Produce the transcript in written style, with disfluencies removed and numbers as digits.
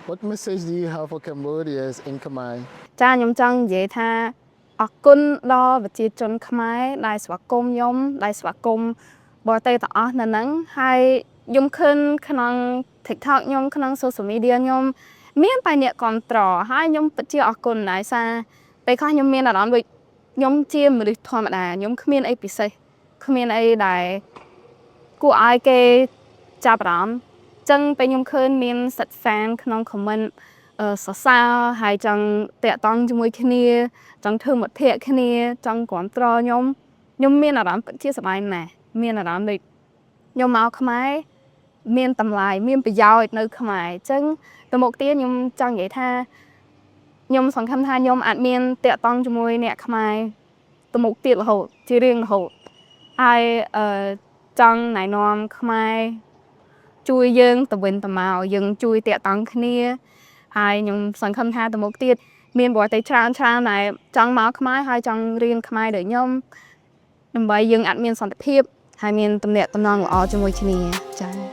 What message do you have for Cambodians in Khmer? ចាខ្ញុំចង់និយាយថាអរគុណដល់ប្រជាជនខ្មែរដែលស្វាគមន៍ខ្ញុំដែលស្វាគមន៍បរទេសទាំងអស់នៅហ្នឹងហើយខ្ញុំឃើញក្នុង TikTok ខ្ញុំក្នុង social media ខ្ញុំមានតែអ្នកគ្រប់ត្រហើយខ្ញុំពិតជាអរគុណដែរសារពេលខ្លះខ្ញុំមានអារម្មណ៍ដូចខ្ញុំជាមនុស្សធម្មតាខ្ញុំគ្មានអីពិសេសគ្មានអីដែលគួរឲ្យគេចាប់អារម្មណ៍អញ្ចឹងពេលខ្ញុំឃើញមានសិត fan ក្នុង comment សរសើរហើយចង់តាក់ទងជាមួយគ្នាចង់ធ្វើមិត្តភក្តិគ្នាចង់គ្រប់គ្រងខ្ញុំមានអារម្មណ៍ពិតជាសប្បាយណាស់មានអារម្មណ៍ដូចខ្ញុំមកខ្មែរមានតម្លៃមានប្រយោជន៍នៅខ្មែរអញ្ចឹងទៅមុខទៀតខ្ញុំចង់និយាយថាខ្ញុំសង្ឃឹមថាខ្ញុំអាចមានតាក់ទងជាមួយអ្នកខ្មែរទៅមុខទៀតរហូតជារៀងរហូតហើយចង់ណែនាំខ្មែរជួយយើងទៅវិញទៅមកយើងជួយតាក់ទងគ្នាហើយខ្ញុំសង្ឃឹមថាទៅមុខទៀតមានបរទេសច្រើនដែលចង់មកខ្មែរហើយចង់រៀនខ្មែរដូចខ្ញុំដើម្បីយើងអាចមានសន្តិភាពហើយមានទំនាក់ទំនងល្អជាមួយគ្នាចា៎